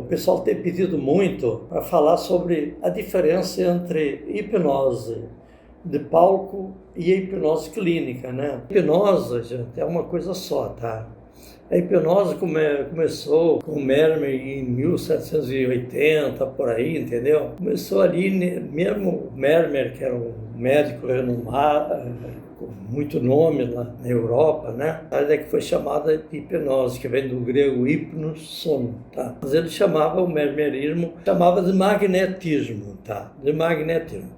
pessoal tem pedido muito para falar sobre a diferença entre hipnose de palco e a hipnose clínica, né? A hipnose, gente, é uma coisa só, tá? A hipnose começou com Mermer em 1780, por aí, entendeu? Começou ali, mesmo Mermer, que era um médico renomado, com muito nome lá na Europa, né? É que foi chamada de hipnose, que vem do grego hipnos, sono, tá? Mas ele chamava o mermerismo, chamava de magnetismo, tá? De magnetismo.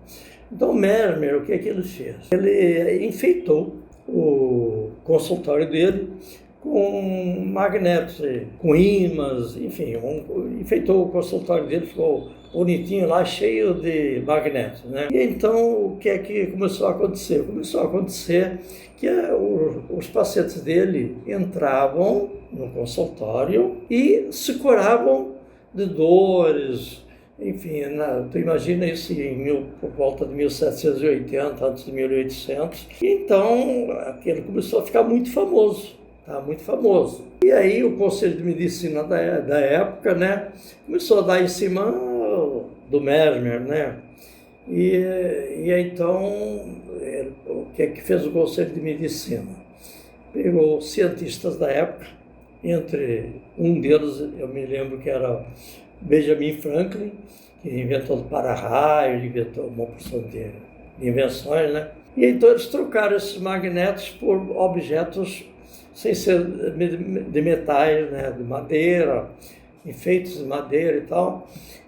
Então, Mermer, o que é que ele fez? Ele enfeitou o consultório dele com magnetos, com ímãs, enfim, enfeitou o consultório dele, ficou bonitinho lá, cheio de magnetos, né? E então, o que é que começou a acontecer? Começou a acontecer que os pacientes dele entravam no consultório e se curavam de dores. Enfim, tu imagina isso por volta de 1780, antes de 1800. Então, aquele começou a ficar muito famoso. Tá muito famoso. E aí o Conselho de Medicina da época, né, começou a dar em cima do Mermer, né? E então, o que é que fez o Conselho de Medicina? Pegou cientistas da época, entre um deles, eu me lembro que era Benjamin Franklin, que inventou o para-raio, inventou uma porção de invenções, né? E então eles trocaram esses magnetos por objetos sem ser de metais, né, de madeira, enfeites de madeira e tal,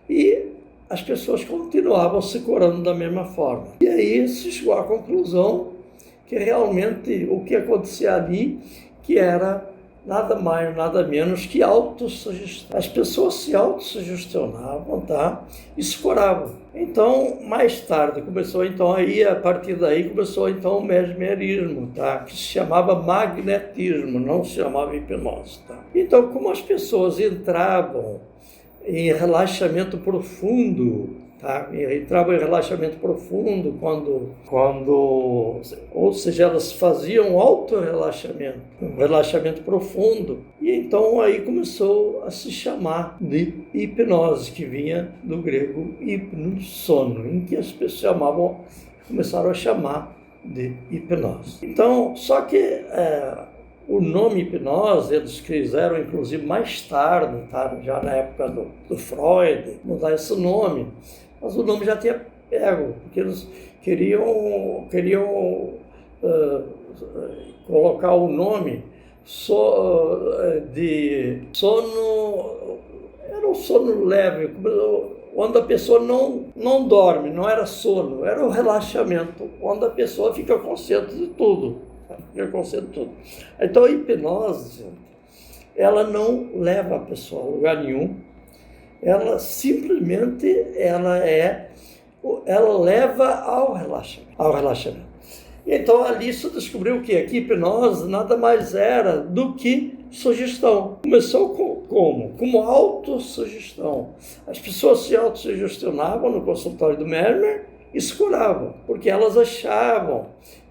e as pessoas continuavam se curando da mesma forma. E aí se chegou à conclusão que realmente o que acontecia ali, que era nada mais, nada menos que autossugestão. As pessoas se autossugestionavam, tá? E se curavam. Então, mais tarde, a partir daí começou o mesmerismo, tá? Que se chamava magnetismo, não se chamava hipnose, tá? Então, como as pessoas entravam em relaxamento profundo, tá? Entravam em relaxamento profundo ou seja, elas faziam um autorrelaxamento, um relaxamento profundo. E então aí começou a se chamar de hipnose, que vinha do grego hipnos, sono, em que as pessoas começaram a chamar de hipnose. Então, só que o nome hipnose, eles quiseram, inclusive, mais tarde, tá? Já na época do Freud, mudar esse nome. Mas o nome já tinha pego, porque eles queriam colocar o nome de sono, era um sono leve, onde a pessoa não dorme, não era sono, era o relaxamento, onde a pessoa fica consciente de tudo. Então a hipnose, ela não leva a pessoa a lugar nenhum, ela simplesmente ela leva ao relaxamento. Então ali se descobriu que a hipnose nada mais era do que sugestão. Começou como autossugestão. As pessoas se autossugestionavam no consultório do Mermer e se curavam, porque elas achavam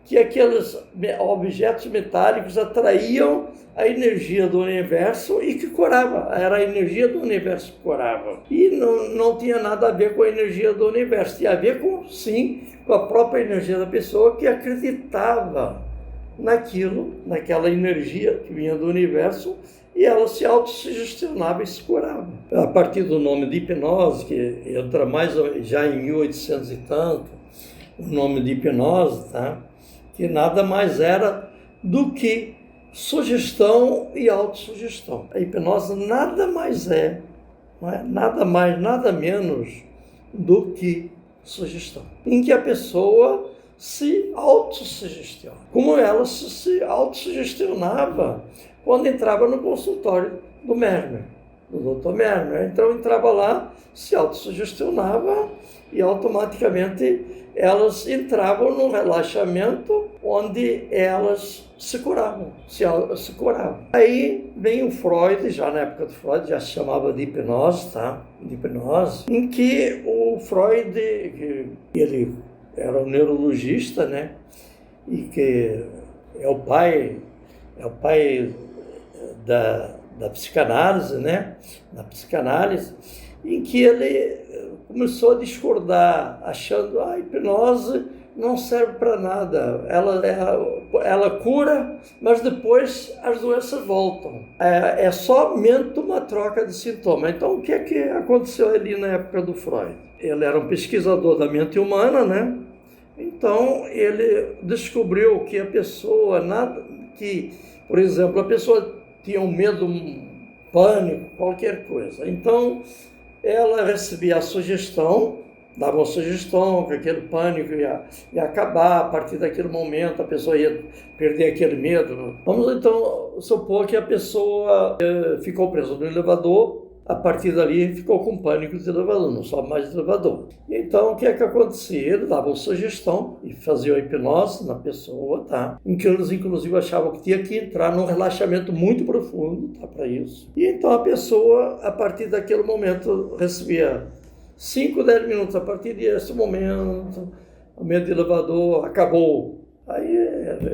que aqueles objetos metálicos atraíam a energia do universo e que curava. Era a energia do universo que curava. E não tinha nada a ver com a energia do universo. Tinha a ver sim, com a própria energia da pessoa que acreditava naquela energia que vinha do universo, e ela se autossugestionava e se curava. A partir do nome de hipnose, que entra mais já em 1800 e tanto, o nome de hipnose, tá? Que nada mais era do que sugestão e autossugestão. A hipnose nada mais não é nada mais, nada menos do que sugestão, em que a pessoa se autossugestiona, como ela se autossugestionava quando entrava no consultório do Mermer, do Dr. Mermer. Então entrava lá, se autossugestionava e automaticamente elas entravam num relaxamento onde elas se curavam. Aí vem o Freud, já na época do Freud, já se chamava de hipnose, tá? De hipnose, em que o Freud, ele era um neurologista, né? E que é o pai da psicanálise, né? Na psicanálise, em que ele começou a discordar, achando a hipnose não serve para nada, ela cura, mas depois as doenças voltam. É somente uma troca de sintoma. Então, o que é que aconteceu ali na época do Freud? Ele era um pesquisador da mente humana, né? Então, ele descobriu que a pessoa, por exemplo, a pessoa tinha um medo, um pânico, qualquer coisa. Então, ela recebia a sugestão, dava uma sugestão que aquele pânico ia acabar, a partir daquele momento a pessoa ia perder aquele medo. Vamos então supor que a pessoa ficou presa no elevador, a partir dali ficou com pânico de elevador, não sobe mais de elevador. Então o que é que acontecia? Ele dava uma sugestão e fazia a hipnose na pessoa, tá? Em que eles inclusive achavam que tinha que entrar num relaxamento muito profundo, tá? Para isso. E então a pessoa, a partir daquele momento, recebia 5, 10 minutos. A partir desse momento, o medo de elevador acabou. Aí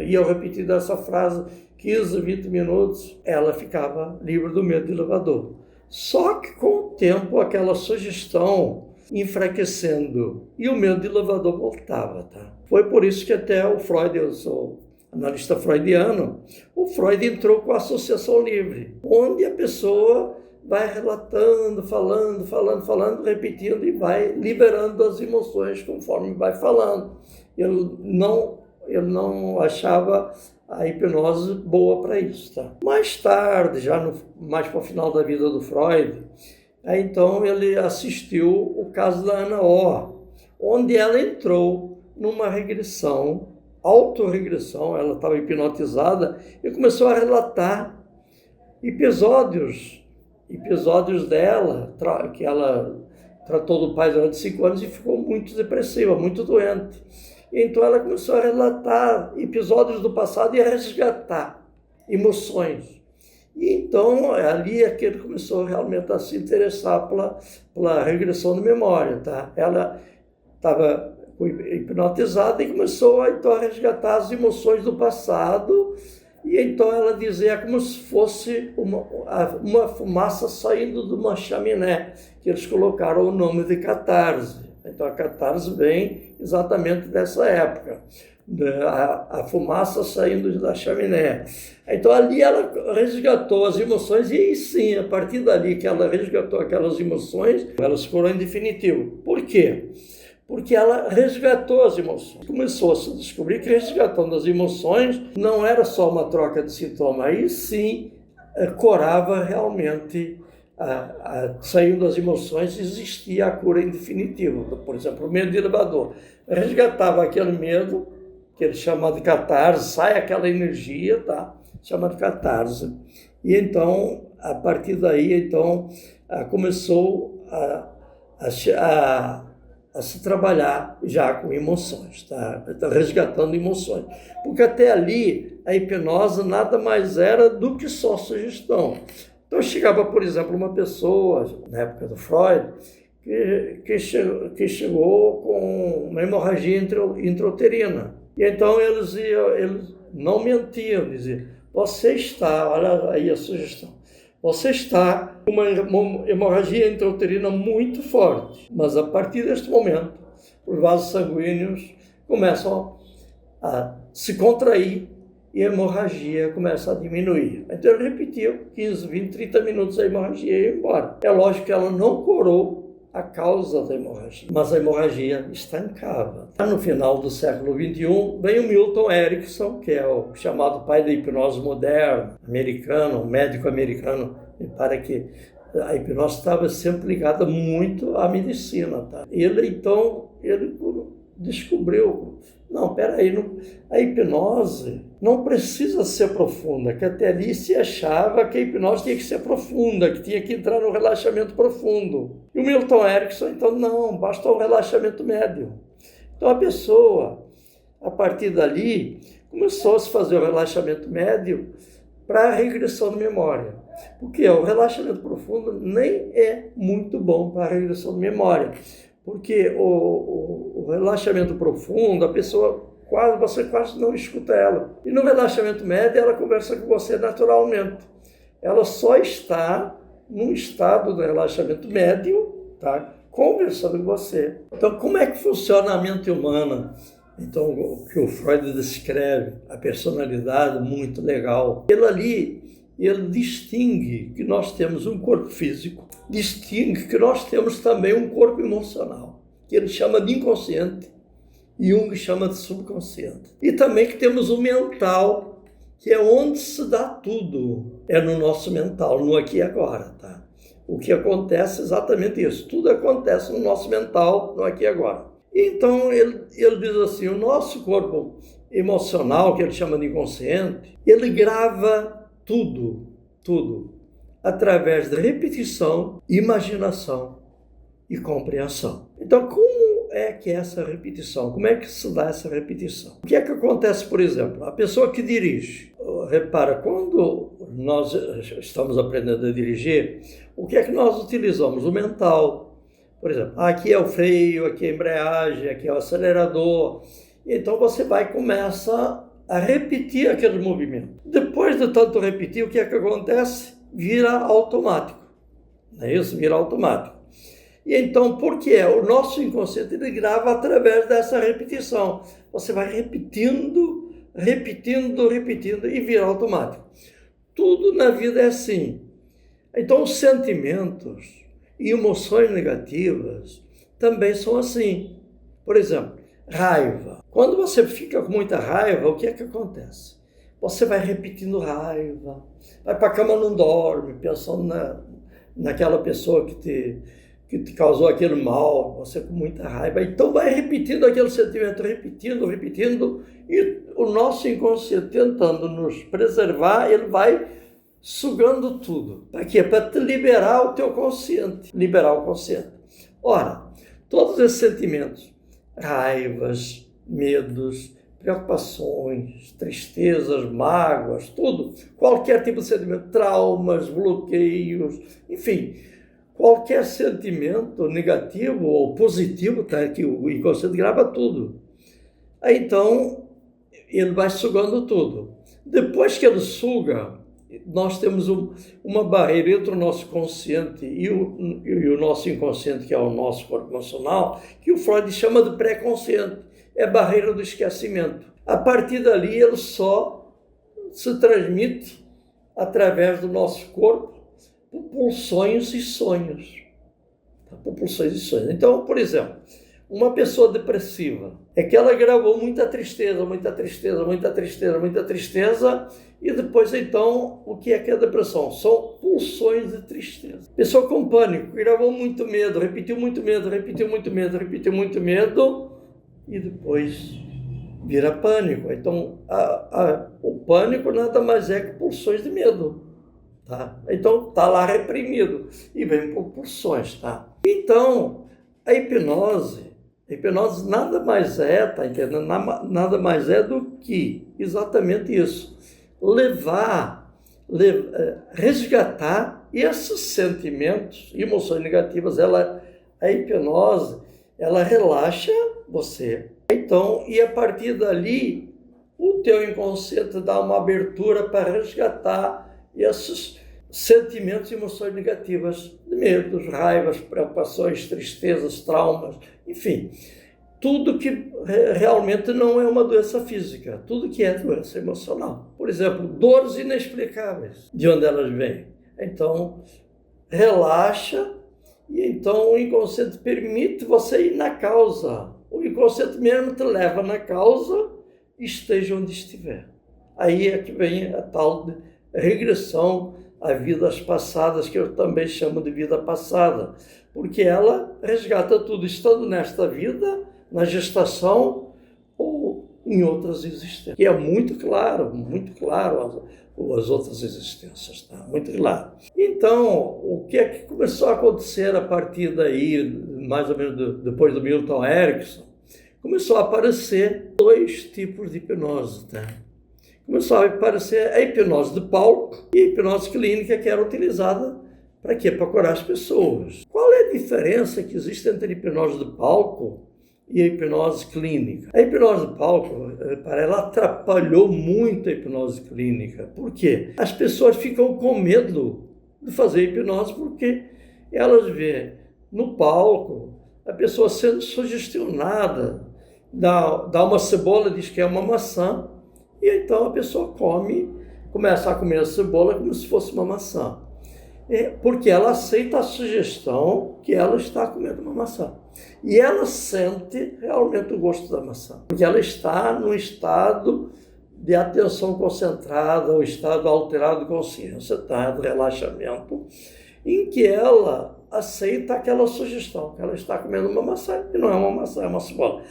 ia repetindo essa frase 15, 20 minutos, ela ficava livre do medo de elevador. Só que com o tempo aquela sugestão enfraquecendo e o medo de elevador voltava, tá? Foi por isso que até o Freud, eu sou analista freudiano, o Freud entrou com a associação livre, onde a pessoa vai relatando, falando, repetindo e vai liberando as emoções conforme vai falando. Ele não achava a hipnose boa para isso, tá? Mais tarde, mais para o final da vida do Freud, aí então ele assistiu o caso da Ana O, onde ela entrou numa regressão, autorregressão, ela estava hipnotizada e começou a relatar episódios dela, que ela tratou do pai durante 5 anos e ficou muito depressiva, muito doente. Então ela começou a relatar episódios do passado e a resgatar emoções. E então ali é que ele começou realmente a se interessar pela regressão de memória, tá? Ela estava hipnotizada e começou então a resgatar as emoções do passado. E então ela dizia como se fosse uma fumaça saindo de uma chaminé, que eles colocaram o nome de catarse. Então a catarse vem exatamente dessa época, a fumaça saindo da chaminé. Então ali ela resgatou as emoções e aí sim, a partir dali que ela resgatou aquelas emoções, elas foram em definitivo. Por quê? Porque ela resgatou as emoções. Começou a se descobrir que resgatando as emoções não era só uma troca de sintoma, aí sim curava realmente, saindo das emoções, existia a cura em definitivo. Por exemplo, o medo de elevador. Resgatava aquele medo, que ele chama de catarse, sai aquela energia, tá? Chama de catarse. E então, a partir daí, então, começou a se trabalhar já com emoções, tá? Resgatando emoções. Porque até ali a hipnose nada mais era do que só sugestão. Então chegava, por exemplo, uma pessoa, na época do Freud, que chegou com uma hemorragia intrauterina. E então eles não mentiam, diziam, você está, olha aí a sugestão, você está com uma hemorragia intrauterina muito forte, mas a partir deste momento, os vasos sanguíneos começam a se contrair e a hemorragia começa a diminuir. Então ele repetiu 15, 20, 30 minutos, a hemorragia ia embora. É lógico que ela não curou a causa da hemorragia, mas a hemorragia estancava. No final do século XXI, vem o Milton Erickson, que é o chamado pai da hipnose moderna, americano, um médico americano, para que a hipnose estava sempre ligada muito à medicina. Tá? Ele descobriu, não, peraí, a hipnose não precisa ser profunda, que até ali se achava que a hipnose tinha que ser profunda, que tinha que entrar no relaxamento profundo. E o Milton Erickson, então, não, basta um relaxamento médio. Então a pessoa, a partir dali, começou a se fazer o relaxamento médio para a regressão de memória. Porque o relaxamento profundo nem é muito bom para a regressão de memória. Porque o relaxamento profundo, a pessoa você quase não escuta ela. E no relaxamento médio, ela conversa com você naturalmente. ela só está num estado de relaxamento médio, tá? Conversando com você. Então, como é que funciona a mente humana? Então, o que o Freud descreve, a personalidade, muito legal. Ele distingue que nós temos um corpo físico, distingue que nós temos também um corpo emocional, que ele chama de inconsciente, e Jung chama de subconsciente. E também que temos o mental, que é onde se dá tudo. É no nosso mental, no aqui e agora, tá? O que acontece é exatamente isso. Tudo acontece no nosso mental, no aqui e agora. Então, ele diz assim, o nosso corpo emocional, que ele chama de inconsciente, ele grava tudo, através de repetição, imaginação e compreensão. Então, como é que é essa repetição? Como é que se dá essa repetição? O que é que acontece, por exemplo? A pessoa que dirige, repara, quando nós estamos aprendendo a dirigir, o que é que nós utilizamos? O mental. Por exemplo, aqui é o freio, aqui é a embreagem, aqui é o acelerador. Então você começa a repetir aquele movimento. Depois de tanto repetir, o que é que acontece? Vira automático. Não é isso? Vira automático. E então, por que é? O nosso inconsciente ele grava através dessa repetição. Você vai repetindo e vira automático. Tudo na vida é assim. Então, os sentimentos e emoções negativas também são assim. Por exemplo, raiva. Quando você fica com muita raiva, o que é que acontece? Você vai repetindo raiva, vai para a cama, não dorme, pensando naquela pessoa que te causou aquele mal, você com muita raiva. Então vai repetindo aquele sentimento, repetindo, e o nosso inconsciente tentando nos preservar, ele vai sugando tudo. Para quê? Para te liberar o teu consciente. Liberar o consciente. Ora, todos esses sentimentos, raivas, medos, preocupações, tristezas, mágoas, tudo, qualquer tipo de sentimento, traumas, bloqueios, enfim, qualquer sentimento negativo ou positivo, tá? Que o inconsciente grava tudo. Aí, então, ele vai sugando tudo. Depois que ele suga, nós temos uma barreira entre o nosso consciente e o nosso inconsciente, que é o nosso corpo emocional, que o Freud chama de pré-consciente. É a barreira do esquecimento. A partir dali, ele só se transmite através do nosso corpo por pulsões e sonhos. Por pulsões e sonhos. Então, por exemplo, uma pessoa depressiva é que ela gravou muita tristeza, e depois, então, o que é a depressão? São pulsões de tristeza. Pessoa com pânico, gravou muito medo, repetiu muito medo, e depois vira pânico. Então, o pânico nada mais é que pulsões de medo. Tá? Então, está lá reprimido e vem por pulsões. Tá? Então, a hipnose nada mais é, tá entendendo? Nada mais é do que exatamente isso. Resgatar esses sentimentos e emoções negativas. A hipnose, ela relaxa você. Então, e a partir dali, o teu inconsciente dá uma abertura para resgatar esses sentimentos e emoções negativas, medos, raivas, preocupações, tristezas, traumas, enfim, tudo que realmente não é uma doença física, tudo que é doença emocional. Por exemplo, dores inexplicáveis, de onde elas vêm. Então, relaxa e então o inconsciente permite você ir na causa. O inconsciente mesmo te leva na causa, esteja onde estiver. Aí é que vem a tal de regressão a vidas passadas, que eu também chamo de vida passada, porque ela resgata tudo, estando nesta vida, na gestação ou em outras existências. E é muito claro as outras existências, tá? Muito claro. Então, o que é que começou a acontecer a partir daí, mais ou menos depois do Milton Erickson? Começou a aparecer dois tipos de hipnose, tá? Começou a aparecer a hipnose de palco e a hipnose clínica, que era utilizada para quê? Para curar as pessoas. Qual é a diferença que existe entre a hipnose de palco e a hipnose clínica. A hipnose de palco, ela atrapalhou muito a hipnose clínica. Por quê? As pessoas ficam com medo de fazer hipnose porque elas veem no palco a pessoa sendo sugestionada, dá uma cebola, diz que é uma maçã, e então a pessoa começa a comer a cebola como se fosse uma maçã. Porque ela aceita a sugestão que ela está comendo uma maçã. E ela sente realmente o gosto da maçã. Porque ela está num estado de atenção concentrada, ou estado alterado de consciência, tá? De relaxamento, em que ela aceita aquela sugestão, que ela está comendo uma maçã, e não é uma maçã, é uma cebola.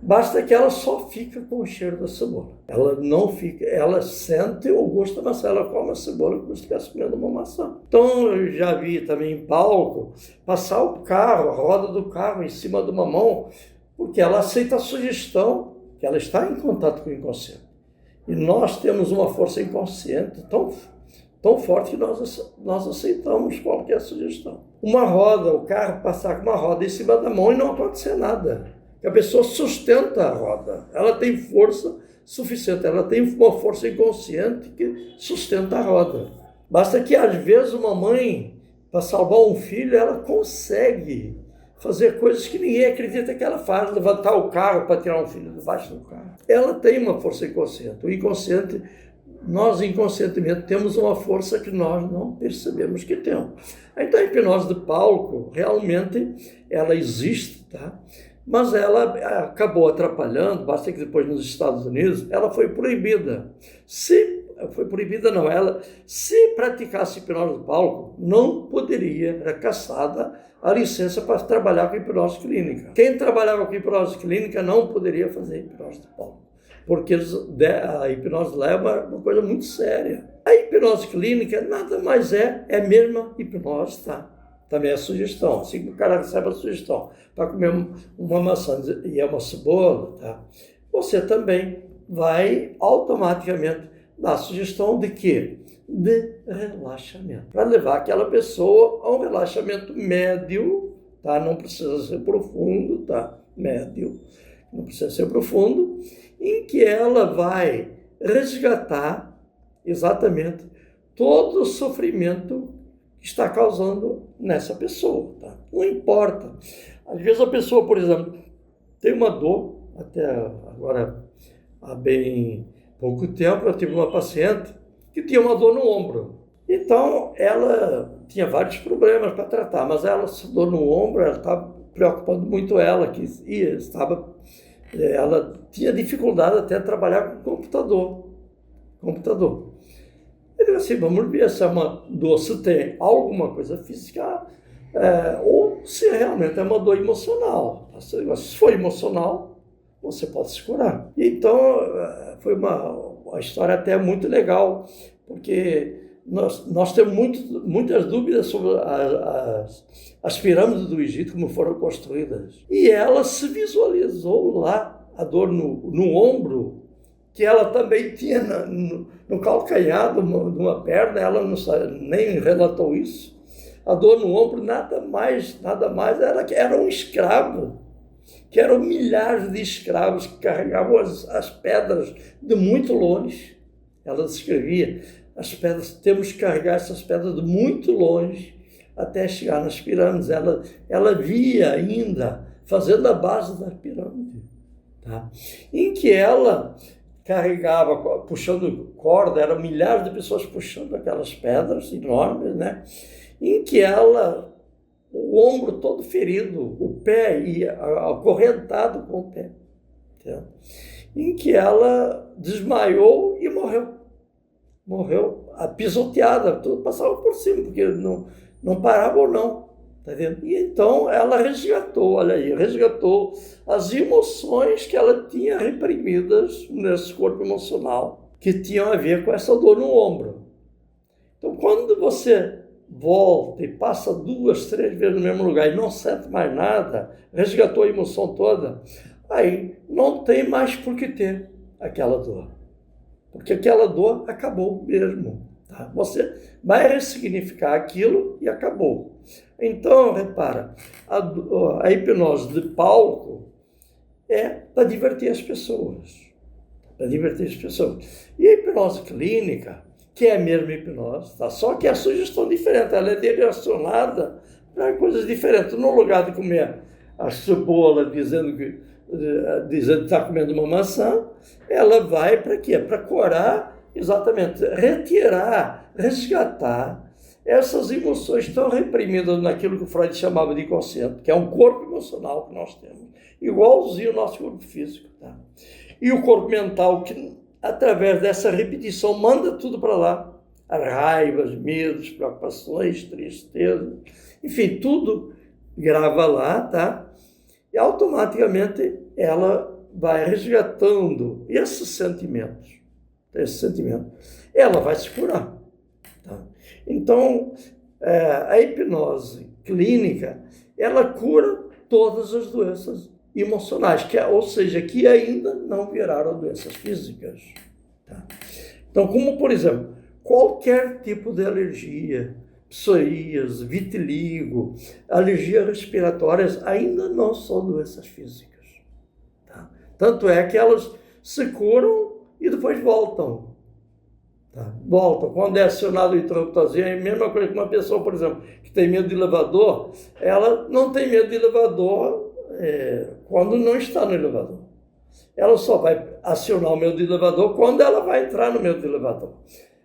Basta que ela só fica com o cheiro da cebola. Ela não fica, ela sente o gosto da maçã, ela come a cebola como se estivesse comendo uma maçã. Então eu já vi também em palco passar o carro, a roda do carro em cima de uma mão, porque ela aceita a sugestão que ela está em contato com o inconsciente. E nós temos uma força inconsciente tão forte que nós aceitamos qualquer sugestão. Uma roda, o carro passar com uma roda em cima da mão e não acontecer nada. A pessoa sustenta a roda, ela tem força suficiente, ela tem uma força inconsciente que sustenta a roda. Basta que, às vezes, uma mãe, para salvar um filho, ela consegue fazer coisas que ninguém acredita que ela faz, levantar o carro para tirar um filho debaixo do carro. Ela tem uma força inconsciente. O inconsciente, nós inconscientemente temos uma força que nós não percebemos que temos. Então, a hipnose de palco, realmente, ela existe, tá? Mas ela acabou atrapalhando, basta que depois nos Estados Unidos ela foi proibida. Se praticasse hipnose de palco, não poderia, era cassada a licença para trabalhar com hipnose clínica. Quem trabalhava com hipnose clínica não poderia fazer hipnose de palco, porque a hipnose leva uma coisa muito séria. A hipnose clínica nada mais é a mesma hipnose, tá? Também é sugestão, assim que o cara recebe a sugestão para comer uma maçã e é uma cebola, tá? Você também vai automaticamente dar a sugestão de quê? De relaxamento. Para levar aquela pessoa a um relaxamento médio, tá? Não precisa ser profundo, tá? Médio, não precisa ser profundo, em que ela vai resgatar exatamente todo o sofrimento está causando nessa pessoa, tá? Não importa. Às vezes a pessoa, por exemplo, tem uma dor, até agora há bem pouco tempo eu tive uma paciente que tinha uma dor no ombro. Então ela tinha vários problemas para tratar, mas essa dor no ombro, ela estava preocupando muito ela, ela tinha dificuldade até de trabalhar com computador. Eu digo assim, vamos ver se é uma dor, se tem alguma coisa física, ou se realmente é uma dor emocional. Se for emocional, você pode se curar. Então, foi uma história até muito legal, porque nós temos muitas dúvidas sobre as pirâmides do Egito, como foram construídas. E ela se visualizou lá, a dor no ombro, que ela também tinha no calcanhar de uma perna, ela nem relatou isso. A dor no ombro nada mais era um escravo, que eram milhares de escravos que carregavam as pedras de muito longe. Ela descrevia as pedras, temos que carregar essas pedras de muito longe até chegar nas pirâmides. Ela via ainda fazendo a base da pirâmide, tá? Em que ela carregava, puxando corda, eram milhares de pessoas puxando aquelas pedras enormes, né? Em que o ombro todo ferido, o pé ia acorrentado com o pé, entendeu? Em que ela desmaiou e morreu pisoteada, tudo passava por cima, porque não parava ou não. Tá vendo? E então ela resgatou as emoções que ela tinha reprimidas nesse corpo emocional, que tinham a ver com essa dor no ombro. Então, quando você volta e passa 2, 3 vezes no mesmo lugar e não sente mais nada, resgatou a emoção toda, aí não tem mais por que ter aquela dor. Porque aquela dor acabou mesmo. Tá? Você vai ressignificar aquilo e acabou. Então, repara, a hipnose de palco, é para divertir as pessoas. Para divertir as pessoas. E a hipnose clínica, que é a mesma hipnose, tá? Só que a sugestão é diferente, ela é direcionada para coisas diferentes. No lugar de comer a cebola dizendo que está comendo uma maçã, ela vai para quê? Para curar, exatamente, retirar, resgatar essas emoções tão reprimidas naquilo que o Freud chamava de inconsciente, que é um corpo emocional que nós temos, igualzinho ao nosso corpo físico. Tá? E o corpo mental, que através dessa repetição manda tudo para lá. As raivas, medos, preocupações, tristeza, enfim, tudo grava lá, tá? E automaticamente ela vai resgatando esses sentimentos. Ela vai se curar. Tá? Então, a hipnose clínica, ela cura todas as doenças emocionais, ou seja, que ainda não viraram doenças físicas. Tá? Então, como, por exemplo, qualquer tipo de alergia, psoríase, vitiligo, alergias respiratórias, ainda não são doenças físicas. Tá? Tanto é que elas se curam e depois voltam. Tá? Voltam. Quando é acionado o interruptorzinho, é a mesma coisa que uma pessoa, por exemplo, que tem medo de elevador, ela não tem medo de elevador quando não está no elevador. Ela só vai acionar o medo de elevador quando ela vai entrar no medo de elevador.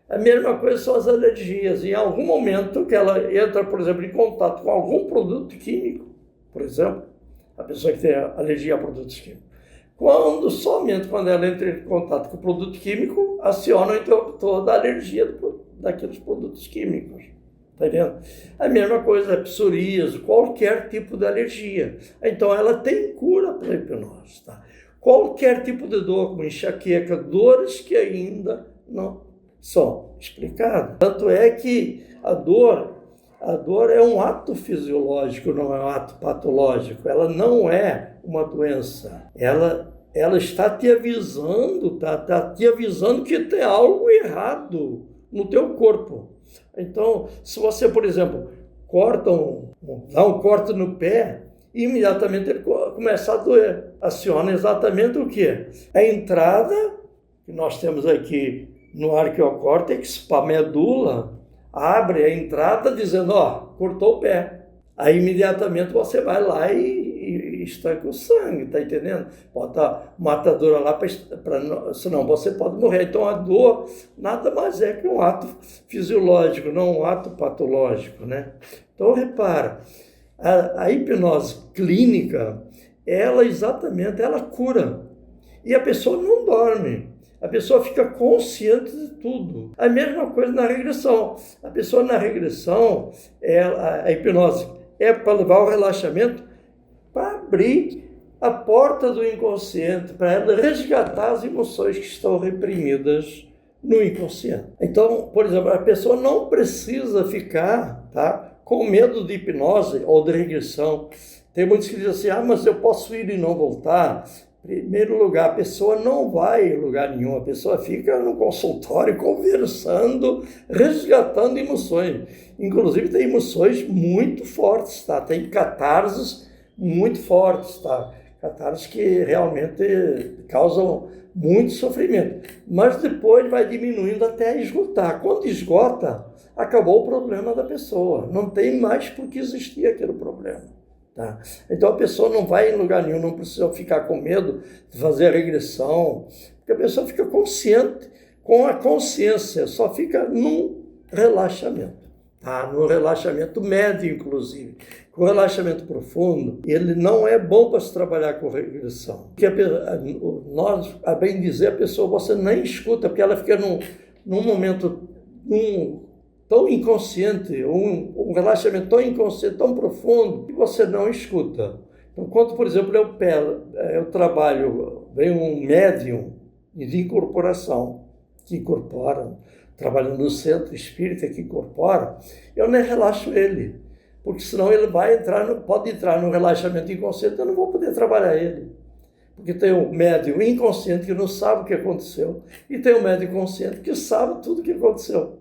A mesma coisa são as alergias. Em algum momento que ela entra, por exemplo, em contato com algum produto químico, por exemplo, a pessoa que tem alergia a produtos químicos, somente quando ela entra em contato com o produto químico, aciona o interruptor da alergia daqueles produtos químicos. Está vendo? A mesma coisa, a psoríase, qualquer tipo de alergia. Então, ela tem cura pela hipnose. Tá? Qualquer tipo de dor, como enxaqueca, dores que ainda não são explicadas. Tanto é que a dor é um ato fisiológico, não é um ato patológico. Ela não é uma doença. Ela está te avisando, tá te avisando que tem algo errado no teu corpo. Então, se você, por exemplo, dá um corte no pé, imediatamente ele começa a doer. Aciona exatamente o quê? A entrada que nós temos aqui no arqueocórtex, para a medula, abre a entrada dizendo, cortou o pé. Aí imediatamente você vai lá e estanca o sangue, tá entendendo? Bota matadora lá, senão você pode morrer. Então a dor nada mais é que um ato fisiológico, não um ato patológico, né? Então repara, a hipnose clínica, ela cura. E a pessoa não dorme. A pessoa fica consciente de tudo. A mesma coisa na regressão. A pessoa na regressão, a hipnose é para levar o relaxamento, para abrir a porta do inconsciente, para ela resgatar as emoções que estão reprimidas no inconsciente. Então, por exemplo, a pessoa não precisa ficar com medo de hipnose ou de regressão. Tem muitos que dizem assim, mas eu posso ir e não voltar. Em primeiro lugar, a pessoa não vai em lugar nenhum, a pessoa fica no consultório conversando, resgatando emoções. Inclusive tem emoções muito fortes, tá? Tem catarses muito fortes, tá? Catarses que realmente causam muito sofrimento. Mas depois vai diminuindo até esgotar. Quando esgota, acabou o problema da pessoa. Não tem mais por que existir aquele problema. Tá? Então a pessoa não vai em lugar nenhum, não precisa ficar com medo de fazer a regressão, porque a pessoa fica consciente, com a consciência, só fica num relaxamento, tá? No relaxamento médio, inclusive. Com o relaxamento profundo, ele não é bom para se trabalhar com regressão. Porque nós, a bem dizer, a pessoa você nem escuta, porque ela fica num momento tão inconsciente, um relaxamento tão inconsciente, tão profundo, que você não escuta. Então, quando, por exemplo, eu trabalho, vem um médium de incorporação, que incorpora, trabalho no centro espírita que incorpora, eu nem relaxo ele, porque senão ele pode entrar no relaxamento inconsciente, eu não vou poder trabalhar ele. Porque tem o médium inconsciente que não sabe o que aconteceu, e tem o médium consciente que sabe tudo o que aconteceu.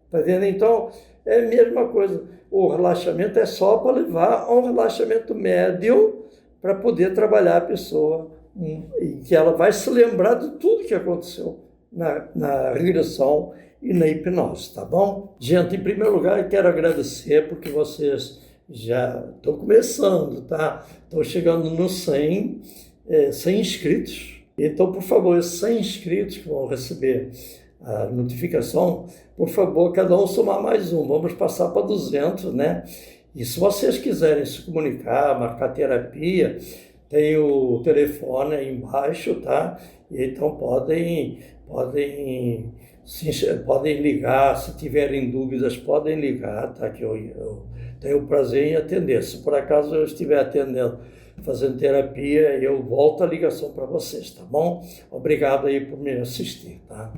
Está vendo? Então, é a mesma coisa. O relaxamento é só para levar a um relaxamento médio para poder trabalhar a pessoa em que ela vai se lembrar de tudo que aconteceu na regressão e na hipnose, tá bom? Gente, em primeiro lugar, eu quero agradecer porque vocês já estão começando, tá? Estão chegando nos 100 inscritos. Então, por favor, os 100 inscritos que vão receber a notificação, por favor, cada um somar mais um. Vamos passar para 200, né? E se vocês quiserem se comunicar, marcar terapia, tem o telefone aí embaixo, tá? Então podem ligar, se tiverem dúvidas, podem ligar, tá? Que eu tenho o prazer em atender. Se por acaso eu estiver atendendo, fazendo terapia, eu volto a ligação para vocês, tá bom? Obrigado aí por me assistir, tá?